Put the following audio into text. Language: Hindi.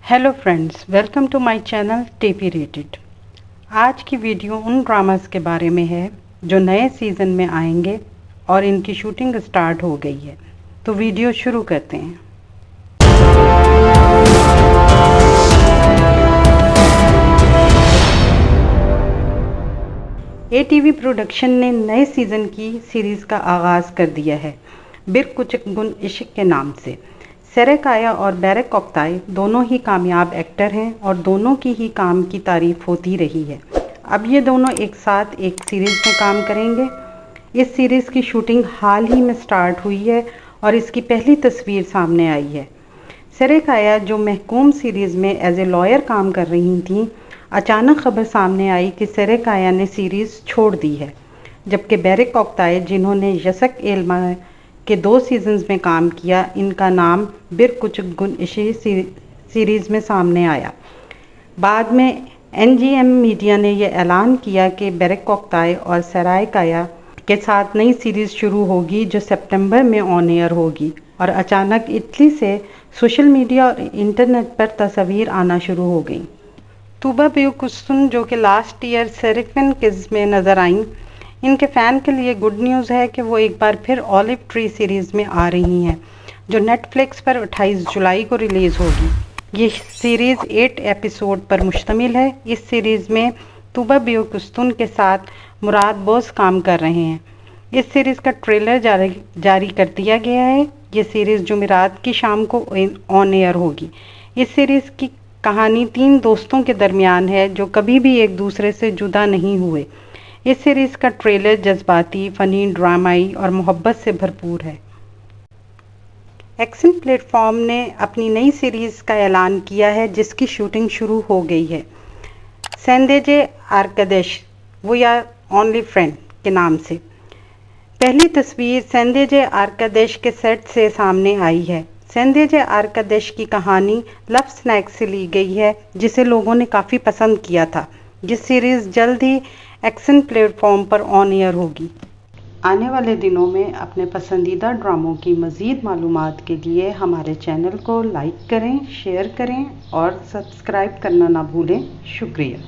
Hello friends, welcome to my channel TP rated. आज की वीडियो उन ड्रामास के बारे में है जो नए सीज़न में आएंगे और इनकी शूटिंग स्टार्ट हो गई है। तो वीडियो शुरू करते हैं। एटीवी प्रोडक्शन ने नए सीज़न की सीरीज़ का आगाज़ कर दिया है बिर कुचक गुन इश्क के नाम से। सेरेक आया और बैरक ओक्ताई दोनों ही कामयाब एक्टर हैं और दोनों की ही काम की तारीफ़ होती रही है। अब ये दोनों एक साथ एक सीरीज़ में काम करेंगे। इस सीरीज़ की शूटिंग हाल ही में स्टार्ट हुई है और इसकी पहली तस्वीर सामने आई है। सेरेक आया जो महकूम सीरीज़ में एज ए लॉयर काम कर रही थी, अचानक खबर सामने आई कि सेरेक आया ने सीरीज़ छोड़ दी है, जबकि बैरक ओक्ताई जिन्होंने यसक एल्मा के 2 सीजन्स में काम किया, इनका नाम बिर कुचक गुन इश्क सीरीज़ में सामने आया। बाद में एनजीएम मीडिया ने यह ऐलान किया कि बैरक ओक्ताई और सेरेक आया के साथ नई सीरीज़ शुरू होगी जो सितंबर में ऑन एयर होगी। और अचानक इटली से सोशल मीडिया और इंटरनेट पर तस्वीर आना शुरू हो गई। तुबा बेकुस्तुन जो कि लास्ट ईयर सेरेक्विन किड्स में नज़र आईं, इनके फ़ैन के लिए गुड न्यूज़ है कि वो एक बार फिर ऑलिव ट्री सीरीज़ में आ रही हैं, जो नेटफ्लिक्स पर 28 जुलाई को रिलीज़ होगी। ये सीरीज़ 8 एपिसोड पर मुश्तमिल है। इस सीरीज़ में तुबा बेकुस्तुन के साथ मुराद बोस काम कर रहे हैं। इस सीरीज़ का ट्रेलर जारी कर दिया गया है। ये सीरीज़ जुमेरात की शाम को ऑन एयर होगी। इस सीरीज़ की कहानी 3 दोस्तों के दरमियान है जो कभी भी एक दूसरे से जुदा नहीं हुए। इस सीरीज़ का ट्रेलर जज्बाती, फ़नी, ड्रामाई और मोहब्बत से भरपूर है। एक्शन प्लेटफॉर्म ने अपनी नई सीरीज़ का ऐलान किया है जिसकी शूटिंग शुरू हो गई है। सेंदेजे आर्कदेश वो या ओनली फ्रेंड के नाम से पहली तस्वीर सेंदेजे आर्कदेश के सेट से सामने आई है। सेंदेजे आर्कदेश की कहानी लव स्नैक से ली गई है जिसे लोगों ने काफ़ी पसंद किया था। जिस सीरीज़ जल्द ही एक्शन प्लेटफॉर्म पर ऑन एयर होगी। आने वाले दिनों में अपने पसंदीदा ड्रामों की मज़ीद मालूमात के लिए हमारे चैनल को लाइक करें, शेयर करें और सब्सक्राइब करना ना भूलें। शुक्रिया।